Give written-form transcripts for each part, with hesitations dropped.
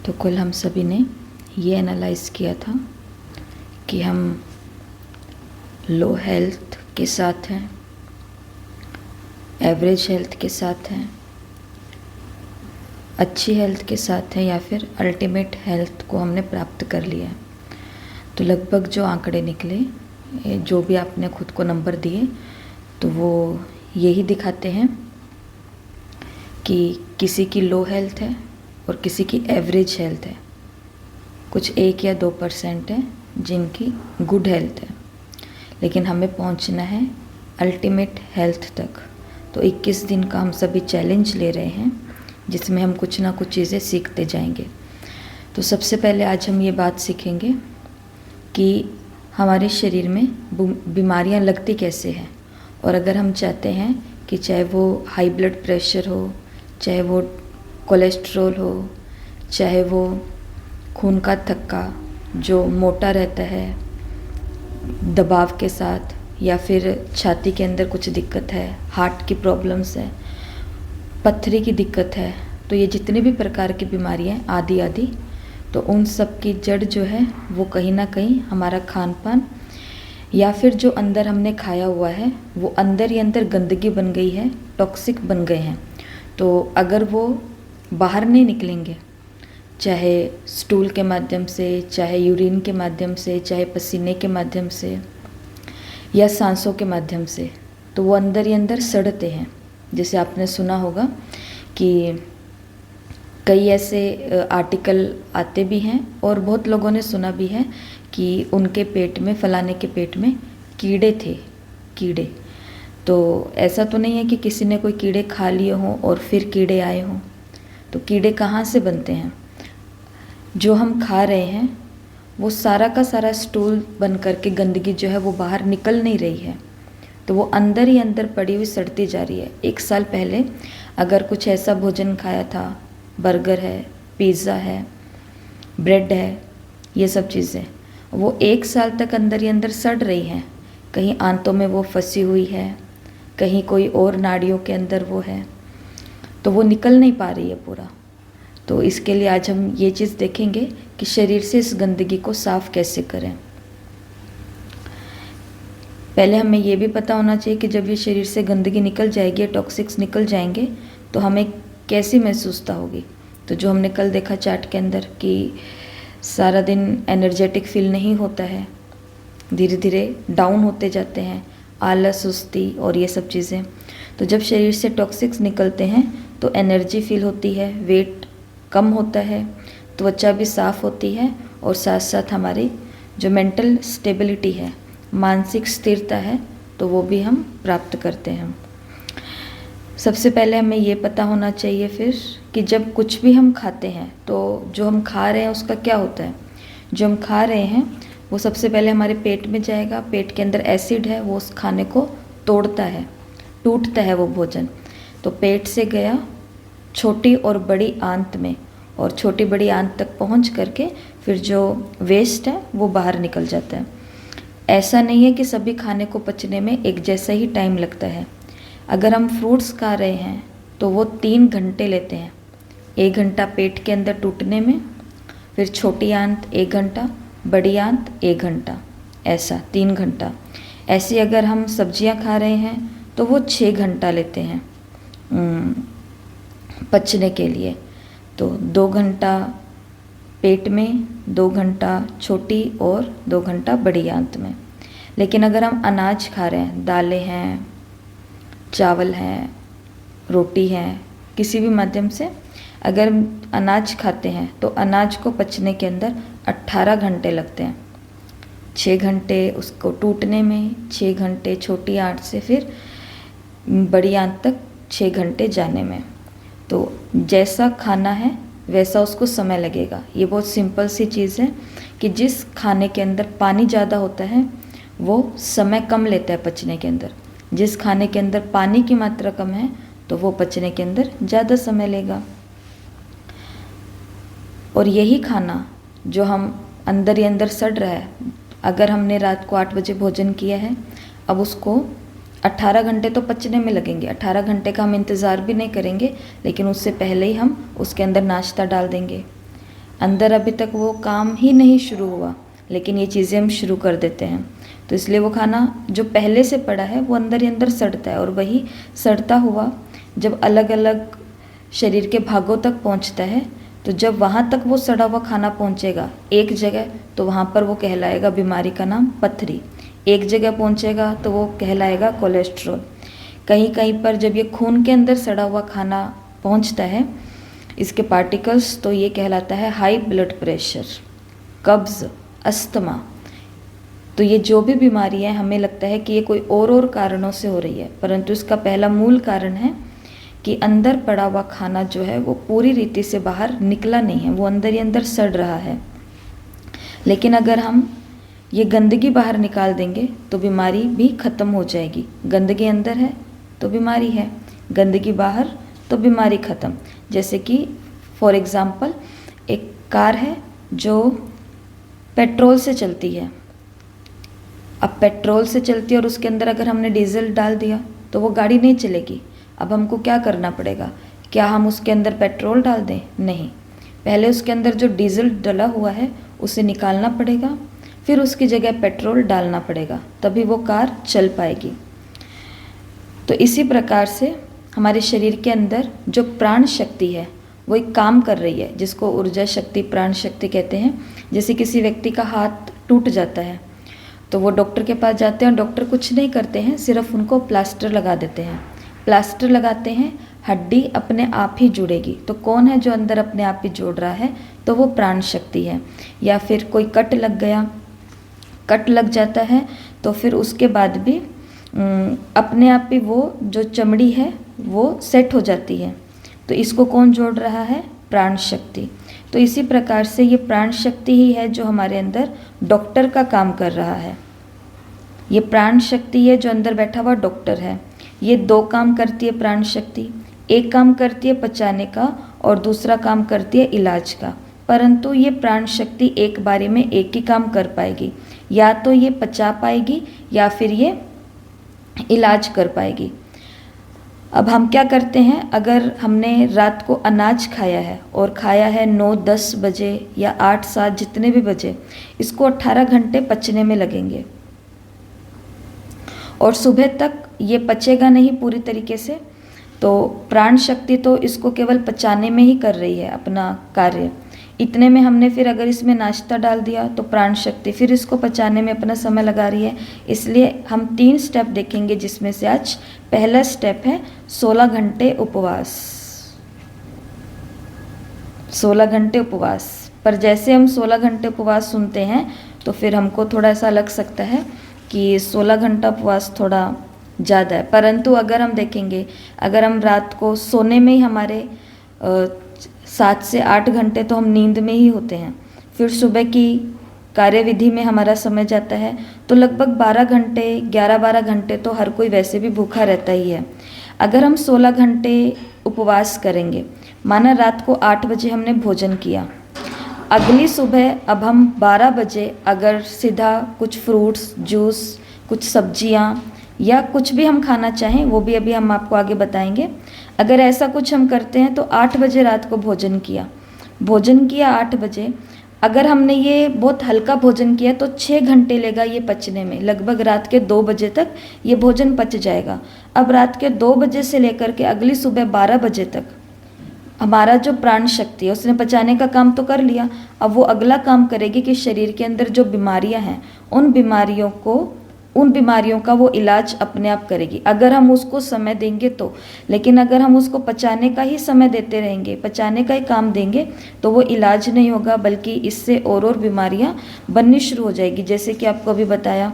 तो कल हम सभी ने ये एनालाइज़ किया था कि हम लो हेल्थ के साथ हैं, एवरेज हेल्थ के साथ हैं, अच्छी हेल्थ के साथ हैं या फिर अल्टीमेट हेल्थ को हमने प्राप्त कर लिया है। तो लगभग जो आंकड़े निकले, जो भी आपने खुद को नंबर दिए, तो वो यही दिखाते हैं कि किसी की लो हेल्थ है और किसी की एवरेज हेल्थ है। कुछ 1 या 2% है जिनकी गुड हेल्थ है, लेकिन हमें पहुंचना है अल्टीमेट हेल्थ तक। तो 21 दिन का हम सभी चैलेंज ले रहे हैं, जिसमें हम कुछ ना कुछ चीज़ें सीखते जाएंगे। तो सबसे पहले आज हम ये बात सीखेंगे कि हमारे शरीर में बीमारियां लगती कैसे हैं, और अगर हम चाहते हैं कि चाहे वो हाई ब्लड प्रेशर हो, चाहे वो कोलेस्ट्रॉल हो, चाहे वो खून का थक्का जो मोटा रहता है दबाव के साथ, या फिर छाती के अंदर कुछ दिक्कत है, हार्ट की प्रॉब्लम्स है, पथरी की दिक्कत है, तो ये जितने भी प्रकार की बीमारियां आदि आदि, तो उन सब की जड़ जो है वो कहीं ना कहीं हमारा खान पान या फिर जो अंदर हमने खाया हुआ है वो अंदर ही अंदर गंदगी बन गई है, टॉक्सिक बन गए हैं। तो अगर वो बाहर नहीं निकलेंगे, चाहे स्टूल के माध्यम से, चाहे यूरिन के माध्यम से, चाहे पसीने के माध्यम से या सांसों के माध्यम से, तो वो अंदर ही अंदर सड़ते हैं। जैसे आपने सुना होगा कि कई ऐसे आर्टिकल आते भी हैं और बहुत लोगों ने सुना भी है कि उनके पेट में, फलाने के पेट में कीड़े थे, कीड़े। तो ऐसा तो नहीं है कि किसी ने कोई कीड़े खा लिए हों और फिर कीड़े आए हों। तो कीड़े कहाँ से बनते हैं? जो हम खा रहे हैं वो सारा का सारा स्टूल बन करके गंदगी जो है वो बाहर निकल नहीं रही है, तो वो अंदर ही अंदर पड़ी हुई सड़ती जा रही है। 1 साल पहले अगर कुछ ऐसा भोजन खाया था, बर्गर है, पिज़्ज़ा है, ब्रेड है, ये सब चीज़ें, वो 1 साल तक अंदर ही अंदर सड़ रही हैं। कहीं आंतों में वो फंसी हुई है, कहीं कोई और नाड़ियों के अंदर वो है, तो वो निकल नहीं पा रही है पूरा। तो इसके लिए आज हम ये चीज़ देखेंगे कि शरीर से इस गंदगी को साफ़ कैसे करें। पहले हमें ये भी पता होना चाहिए कि जब ये शरीर से गंदगी निकल जाएगी, टॉक्सिक्स निकल जाएंगे, तो हमें कैसी महसूसता होगी। तो जो हमने कल देखा चार्ट के अंदर कि सारा दिन एनर्जेटिक फील नहीं होता है, धीरे धीरे डाउन होते जाते हैं, आलस, सुस्ती और ये सब चीज़ें। तो जब शरीर से टॉक्सिक्स निकलते हैं तो एनर्जी फील होती है, वेट कम होता है, त्वचा भी साफ़ होती है, और साथ साथ हमारी जो मेंटल स्टेबिलिटी है, मानसिक स्थिरता है, तो वो भी हम प्राप्त करते हैं। सबसे पहले हमें ये पता होना चाहिए फिर कि जब कुछ भी हम खाते हैं तो जो हम खा रहे हैं उसका क्या होता है। जो हम खा रहे हैं वो सबसे पहले हमारे पेट में जाएगा, पेट के अंदर एसिड है, वो उस खाने को तोड़ता है, टूटता है वो भोजन। तो पेट से गया छोटी और बड़ी आंत में, और छोटी बड़ी आंत तक पहुंच करके फिर जो वेस्ट है वो बाहर निकल जाता है। ऐसा नहीं है कि सभी खाने को पचने में एक जैसा ही टाइम लगता है। अगर हम फ्रूट्स खा रहे हैं तो वो 3 घंटे लेते हैं। 1 घंटा पेट के अंदर टूटने में, फिर छोटी आंत 1 घंटा, बड़ी आंत 1 घंटा, ऐसा 3 घंटा। ऐसे अगर हम सब्जियां खा रहे हैं तो वो 6 घंटा लेते हैं पचने के लिए। तो 2 घंटा पेट में, 2 घंटा छोटी और 2 घंटा बड़ी आंत में। लेकिन अगर हम अनाज खा रहे हैं, दालें हैं, चावल हैं, रोटी है, किसी भी माध्यम से अगर अनाज खाते हैं तो अनाज को पचने के अंदर 18 घंटे लगते हैं। 6 घंटे उसको टूटने में, 6 घंटे छोटी आंत से फिर बड़ी आंत तक 6 घंटे जाने में। तो जैसा खाना है वैसा उसको समय लगेगा। ये बहुत सिंपल सी चीज़ है कि जिस खाने के अंदर पानी ज़्यादा होता है वो समय कम लेता है पचने के अंदर। जिस खाने के अंदर पानी की मात्रा कम है तो वो पचने के अंदर ज़्यादा समय लेगा। और यही खाना जो हम अंदर ही अंदर सड़ रहा है, अगर हमने रात को 8 बजे भोजन किया है, अब उसको 18 घंटे तो पचने में लगेंगे। 18 घंटे का हम इंतज़ार भी नहीं करेंगे, लेकिन उससे पहले ही हम उसके अंदर नाश्ता डाल देंगे। अंदर अभी तक वो काम ही नहीं शुरू हुआ, लेकिन ये चीज़ें हम शुरू कर देते हैं। तो इसलिए वो खाना जो पहले से पड़ा है वो अंदर ही अंदर सड़ता है, और वही सड़ता हुआ जब अलग अलग शरीर के भागों तक पहुंचता है, तो जब वहाँ तक वो सड़ा हुआ खाना पहुँचेगा एक जगह, तो वहाँ पर वो कहलाएगा बीमारी का नाम पथरी। एक जगह पहुँचेगा तो वो कहलाएगा कोलेस्ट्रॉल। कहीं कहीं पर जब ये खून के अंदर सड़ा हुआ खाना पहुँचता है, इसके पार्टिकल्स, तो ये कहलाता है हाई ब्लड प्रेशर, कब्ज़, अस्थमा। तो ये जो भी बीमारी है, हमें लगता है कि ये कोई और कारणों से हो रही है, परंतु इसका पहला मूल कारण है कि अंदर पड़ा हुआ खाना जो है वो पूरी रीति से बाहर निकला नहीं है, वो अंदर ही अंदर सड़ रहा है। लेकिन अगर हम ये गंदगी बाहर निकाल देंगे तो बीमारी भी खत्म हो जाएगी। गंदगी अंदर है तो बीमारी है, गंदगी बाहर तो बीमारी खत्म। जैसे कि फॉर एग्ज़ाम्पल एक कार है जो पेट्रोल से चलती है। अब पेट्रोल से चलती है और उसके अंदर अगर हमने डीजल डाल दिया तो वो गाड़ी नहीं चलेगी। अब हमको क्या करना पड़ेगा? क्या हम उसके अंदर पेट्रोल डाल दें? नहीं, पहले उसके अंदर जो डीजल डला हुआ है उसे निकालना पड़ेगा, फिर उसकी जगह पेट्रोल डालना पड़ेगा, तभी वो कार चल पाएगी। तो इसी प्रकार से हमारे शरीर के अंदर जो प्राण शक्ति है वो एक काम कर रही है, जिसको ऊर्जा शक्ति, प्राण शक्ति कहते हैं। जैसे किसी व्यक्ति का हाथ टूट जाता है तो वो डॉक्टर के पास जाते हैं और डॉक्टर कुछ नहीं करते हैं, सिर्फ उनको प्लास्टर लगा देते हैं। प्लास्टर लगाते हैं, हड्डी अपने आप ही जुड़ेगी। तो कौन है जो अंदर अपने आप ही जोड़ रहा है? तो वो प्राण शक्ति है। या फिर कोई कट लग गया, कट लग जाता है तो फिर उसके बाद भी अपने आप ही वो जो चमड़ी है वो सेट हो जाती है। तो इसको कौन जोड़ रहा है? प्राण शक्ति। तो इसी प्रकार से ये प्राण शक्ति ही है जो हमारे अंदर डॉक्टर का काम कर रहा है। ये प्राण शक्ति है जो अंदर बैठा हुआ डॉक्टर है। ये दो काम करती है प्राण शक्ति। एक काम करती है पचाने का और दूसरा काम करती है इलाज का। परंतु ये प्राण शक्ति एक बारी में एक ही काम कर पाएगी, या तो ये पचा पाएगी या फिर ये इलाज कर पाएगी। अब हम क्या करते हैं, अगर हमने रात को अनाज खाया है और खाया है 9-10 बजे या 8-7 जितने भी बजे, इसको 18 घंटे पचने में लगेंगे और सुबह तक ये पचेगा नहीं पूरी तरीके से। तो प्राण शक्ति तो इसको केवल पचाने में ही कर रही है अपना कार्य। इतने में हमने फिर अगर इसमें नाश्ता डाल दिया तो प्राण शक्ति फिर इसको पचाने में अपना समय लगा रही है। इसलिए हम 3 स्टेप देखेंगे, जिसमें से आज पहला स्टेप है 16 घंटे उपवास। 16 घंटे उपवास। पर जैसे हम 16 घंटे उपवास सुनते हैं तो फिर हमको थोड़ा ऐसा लग सकता है कि 16 घंटा उपवास थोड़ा ज़्यादा है। परंतु अगर हम देखेंगे, अगर हम रात को सोने में ही हमारे 7 से 8 घंटे तो हम नींद में ही होते हैं, फिर सुबह की कार्यविधि में हमारा समय जाता है, तो लगभग 12 घंटे 11-12 घंटे तो हर कोई वैसे भी भूखा रहता ही है। अगर हम 16 घंटे उपवास करेंगे, माना रात को 8 बजे हमने भोजन किया, अगली सुबह अब हम 12 बजे अगर सीधा कुछ फ्रूट्स, जूस, कुछ सब्जियां या कुछ भी हम खाना चाहें, वो भी अभी हम आपको आगे बताएंगे। अगर ऐसा कुछ हम करते हैं तो 8 बजे रात को भोजन किया 8 बजे, अगर हमने ये बहुत हल्का भोजन किया तो 6 घंटे लेगा ये पचने में। लगभग रात के 2 बजे तक ये भोजन पच जाएगा। अब रात के 2 बजे से लेकर के अगली सुबह 12 बजे तक हमारा जो प्राण शक्ति है उसने पचाने का काम तो कर लिया। अब वो अगला काम करेगी कि शरीर के अंदर जो बीमारियां हैं उन बीमारियों का वो इलाज अपने आप करेगी, अगर हम उसको समय देंगे तो। लेकिन अगर हम उसको पचाने का ही समय देते रहेंगे, पचाने का ही काम देंगे, तो वो इलाज नहीं होगा, बल्कि इससे और बीमारियां बननी शुरू हो जाएगी। जैसे कि आपको अभी बताया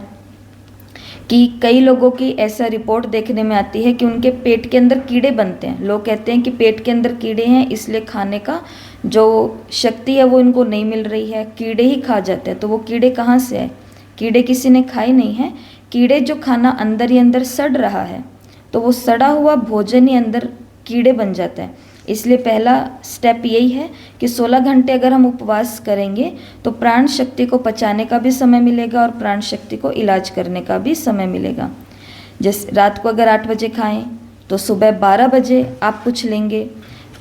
कि कई लोगों की ऐसा रिपोर्ट देखने में आती है कि उनके पेट के अंदर कीड़े बनते हैं। लोग कहते हैं कि पेट के अंदर कीड़े हैं, इसलिए खाने का जो शक्ति है वो इनको नहीं मिल रही है, कीड़े ही खा जाते हैं। तो वो कीड़े कहाँ से आए? कीड़े किसी ने खाए नहीं है। कीड़े जो खाना अंदर ही अंदर सड़ रहा है, तो वो सड़ा हुआ भोजन ही अंदर कीड़े बन जाता है। इसलिए पहला स्टेप यही है कि 16 घंटे अगर हम उपवास करेंगे तो प्राण शक्ति को पचाने का भी समय मिलेगा और प्राण शक्ति को इलाज करने का भी समय मिलेगा। जैसे रात को अगर 8 बजे खाएं तो सुबह 12 बजे आप कुछ लेंगे,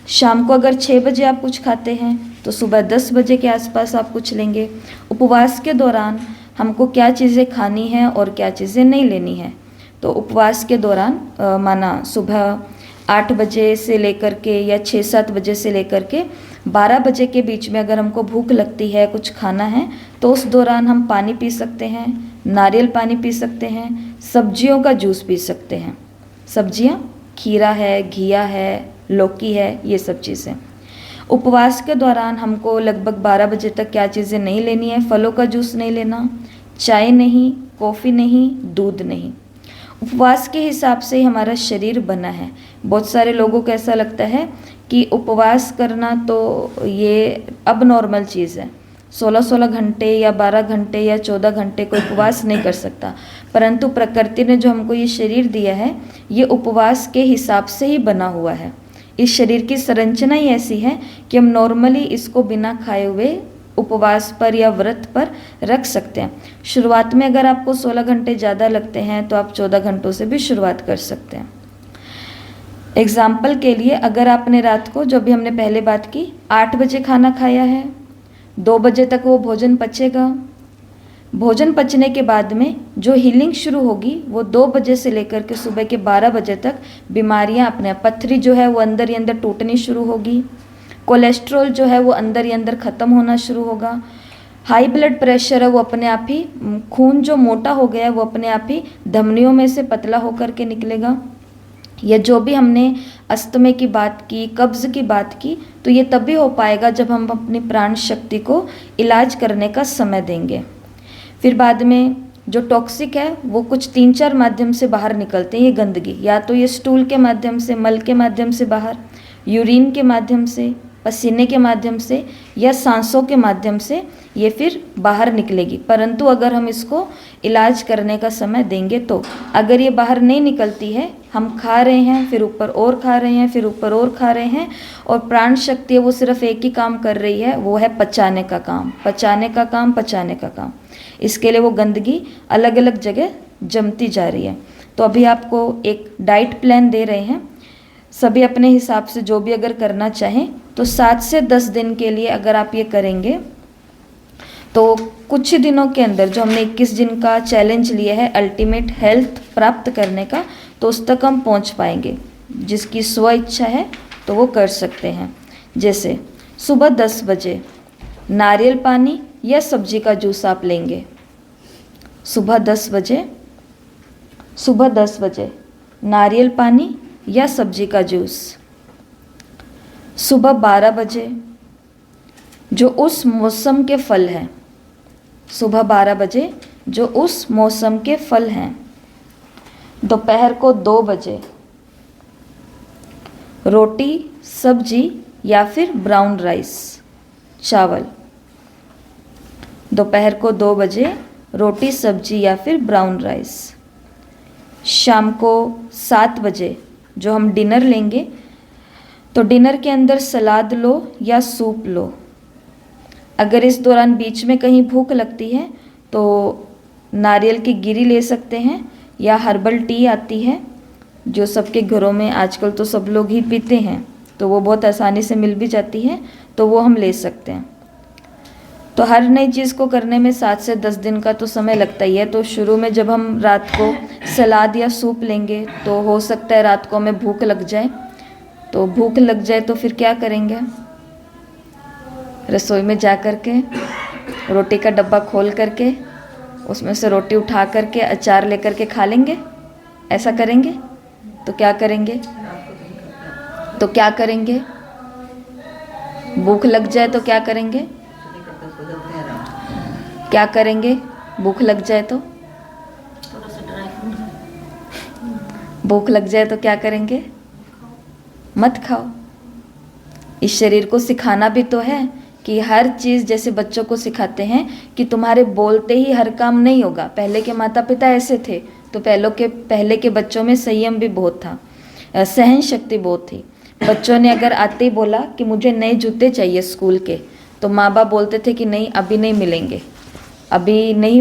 शाम को अगर 6 बजे आप कुछ खाते हैं तो सुबह 10 बजे के आसपास आप कुछ लेंगे। उपवास के दौरान हमको क्या चीज़ें खानी हैं और क्या चीज़ें नहीं लेनी है। तो उपवास के दौरान माना सुबह 8 बजे से लेकर के या 6-7 बजे से लेकर के 12 बजे के बीच में अगर हमको भूख लगती है, कुछ खाना है, तो उस दौरान हम पानी पी सकते हैं, नारियल पानी पी सकते हैं, सब्जियों का जूस पी सकते हैं। सब्जियां खीरा है, घिया है, लौकी है, ये सब चीज़ें। उपवास के दौरान हमको लगभग 12 बजे तक क्या चीज़ें नहीं लेनी है। फलों का जूस नहीं लेना, चाय नहीं, कॉफ़ी नहीं, दूध नहीं। उपवास के हिसाब से ही हमारा शरीर बना है। बहुत सारे लोगों को ऐसा लगता है कि उपवास करना तो ये अब नॉर्मल चीज़ है, 16-16 घंटे या 12 घंटे या 14 घंटे कोई उपवास नहीं कर सकता। परंतु प्रकृति ने जो हमको ये शरीर दिया है, ये उपवास के हिसाब से ही बना हुआ है। इस शरीर की संरचना ही ऐसी है कि हम नॉर्मली इसको बिना खाए हुए उपवास पर या व्रत पर रख सकते हैं। शुरुआत में अगर आपको 16 घंटे ज़्यादा लगते हैं तो आप 14 घंटों से भी शुरुआत कर सकते हैं। एग्जाम्पल के लिए, अगर आपने रात को, जो भी हमने पहले बात की, 8 बजे खाना खाया है, 2 बजे तक वो भोजन पचेगा। भोजन पचने के बाद में जो हीलिंग शुरू होगी वो 2 बजे से लेकर के सुबह के 12 बजे तक बीमारियां अपने आप, पथरी जो है वो अंदर ही अंदर टूटनी शुरू होगी, कोलेस्ट्रॉल जो है वो अंदर ही अंदर ख़त्म होना शुरू होगा, हाई ब्लड प्रेशर है वो अपने आप ही, खून जो मोटा हो गया है वो अपने आप ही धमनियों में से पतला होकर के निकलेगा। या जो भी हमने अस्थमे की बात की, कब्ज़ की बात की, तो ये तभी हो पाएगा जब हम अपनी प्राण शक्ति को इलाज करने का समय देंगे। फिर बाद में जो टॉक्सिक है वो कुछ 3-4 माध्यम से बाहर निकलते हैं। ये गंदगी या तो ये स्टूल के माध्यम से, मल के माध्यम से बाहर, यूरिन के माध्यम से, पसीने के माध्यम से या सांसों के माध्यम से ये फिर बाहर निकलेगी। परंतु अगर हम इसको इलाज करने का समय देंगे तो, अगर ये बाहर नहीं निकलती है, हम खा रहे हैं, फिर ऊपर और खा रहे हैं, फिर ऊपर और खा रहे हैं, और प्राण शक्ति है वो सिर्फ एक ही काम कर रही है, वो है पचाने का काम, पचाने का काम, पचाने का काम। इसके लिए वो गंदगी अलग अलग जगह जमती जा रही है। तो अभी आपको एक डाइट प्लान दे रहे हैं, सभी अपने हिसाब से जो भी अगर करना चाहें तो 7 से 10 दिन के लिए अगर आप ये करेंगे तो कुछ ही दिनों के अंदर, जो हमने 21 दिन का चैलेंज लिया है अल्टीमेट हेल्थ प्राप्त करने का, तो उस तक हम पहुंच पाएंगे। जिसकी स्व इच्छा है तो वो कर सकते हैं। जैसे सुबह 10 बजे नारियल पानी या सब्जी का जूस आप लेंगे। सुबह 10 बजे नारियल पानी या सब्जी का जूस। सुबह 12 बजे जो उस मौसम के फल हैं, सुबह 12 बजे जो उस मौसम के फल हैं। दोपहर को 2 बजे रोटी, सब्जी या फिर ब्राउन राइस, चावल। दोपहर को 2 बजे रोटी, सब्जी या फिर ब्राउन राइस। शाम को 7 बजे जो हम डिनर लेंगे, तो डिनर के अंदर सलाद लो या सूप लो। अगर इस दौरान बीच में कहीं भूख लगती है तो नारियल की गिरी ले सकते हैं, या हर्बल टी आती है जो सबके घरों में आजकल तो सब लोग ही पीते हैं, तो वो बहुत आसानी से मिल भी जाती है, तो वो हम ले सकते हैं। तो हर नई चीज़ को करने में 7 से 10 दिन का तो समय लगता ही है। तो शुरू में जब हम रात को सलाद या सूप लेंगे तो हो सकता है रात को हमें भूख लग जाए। तो भूख लग जाए तो फिर क्या करेंगे? रसोई में जा कर के रोटी का डब्बा खोल करके उसमें से रोटी उठा करके अचार लेकर के खा लेंगे। ऐसा करेंगे तो क्या करेंगे? भूख लग जाए तो क्या करेंगे? भूख लग जाए तो क्या करेंगे? मत खाओ। इस शरीर को सिखाना भी तो है कि हर चीज़, जैसे बच्चों को सिखाते हैं कि तुम्हारे बोलते ही हर काम नहीं होगा। पहले के माता पिता ऐसे थे, तो पहले के बच्चों में संयम भी बहुत था, सहन शक्ति बहुत थी। बच्चों ने अगर आते ही बोला कि मुझे नए जूते चाहिए स्कूल के, तो माँ बाप बोलते थे कि नहीं, अभी नहीं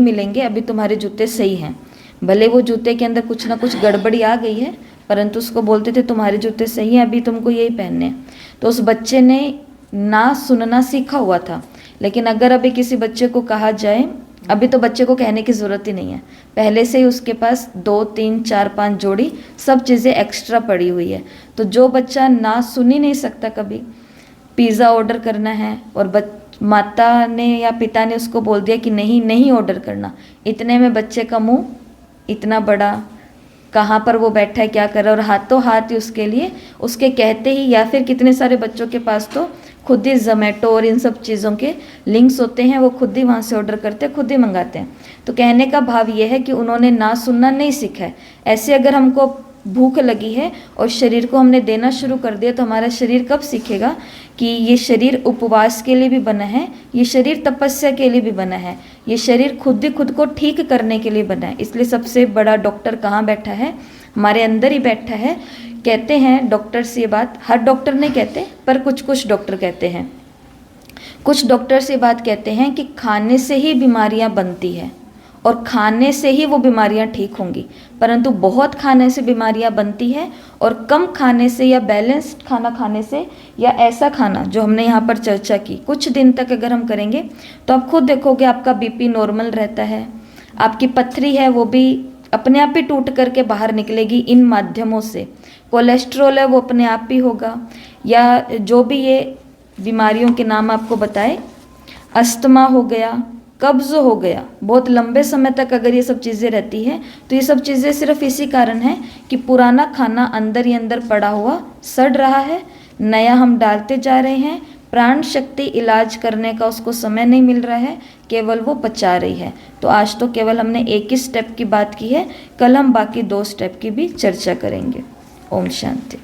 मिलेंगे, अभी तुम्हारे जूते सही हैं। भले वो जूते के अंदर कुछ ना कुछ गड़बड़ी आ गई है, परंतु उसको बोलते थे तुम्हारे जूते सही हैं, अभी तुमको यही पहनने हैं। तो उस बच्चे ने ना सुनना सीखा हुआ था। लेकिन अगर अभी किसी बच्चे को कहा जाए, अभी तो बच्चे को कहने की ज़रूरत ही नहीं है, पहले से ही उसके पास 2 3 4 5 जोड़ी सब चीज़ें एक्स्ट्रा पड़ी हुई है। तो जो बच्चा ना सुन ही नहीं सकता, कभी पिज़्ज़ा ऑर्डर करना है और माता ने या पिता ने उसको बोल दिया कि नहीं नहीं ऑर्डर करना, इतने में बच्चे का मुंह इतना बड़ा, कहाँ पर वो बैठा है क्या कर रहा है, और हाथों हाथ ही उसके लिए उसके कहते ही, या फिर कितने सारे बच्चों के पास तो खुद ही जोमेटो और इन सब चीज़ों के लिंक्स होते हैं, वो खुद ही वहाँ से ऑर्डर करते हैं, खुद ही मंगाते हैं। तो कहने का भाव ये है कि उन्होंने ना सुनना नहीं सीखा है। ऐसे अगर हमको भूख लगी है और शरीर को हमने देना शुरू कर दिया, तो हमारा शरीर कब सीखेगा कि ये शरीर उपवास के लिए भी बना है, ये शरीर तपस्या के लिए भी बना है, ये शरीर खुद ही खुद को ठीक करने के लिए बना है। इसलिए सबसे बड़ा डॉक्टर कहाँ बैठा है? हमारे अंदर ही बैठा है। कहते हैं डॉक्टर्स ये बात, हर डॉक्टर नहीं कहते पर कुछ कुछ डॉक्टर कहते हैं, कुछ डॉक्टर्स ये बात कहते हैं कि खाने से ही बीमारियां बनती है और खाने से ही वो बीमारियां ठीक होंगी। परंतु बहुत खाने से बीमारियां बनती है और कम खाने से या बैलेंस्ड खाना खाने से, या ऐसा खाना जो हमने यहाँ पर चर्चा की कुछ दिन तक अगर हम करेंगे तो आप खुद देखोगे आपका बीपी नॉर्मल रहता है, आपकी पथरी है वो भी अपने आप ही टूट करके बाहर निकलेगी इन माध्यमों से, कोलेस्ट्रॉल है वो अपने आप ही होगा, या जो भी ये बीमारियों के नाम आपको बताए, अस्थमा हो गया, कब्ज़ हो गया, बहुत लंबे समय तक अगर ये सब चीज़ें रहती है तो ये सब चीज़ें सिर्फ इसी कारण है कि पुराना खाना अंदर ही अंदर पड़ा हुआ सड़ रहा है, नया हम डालते जा रहे हैं, प्राण शक्ति इलाज करने का उसको समय नहीं मिल रहा है, केवल वो पचा रही है। तो आज तो केवल हमने एक ही स्टेप की बात की है, कल हम बाकी 2 स्टेप की भी चर्चा करेंगे। ओम शांति।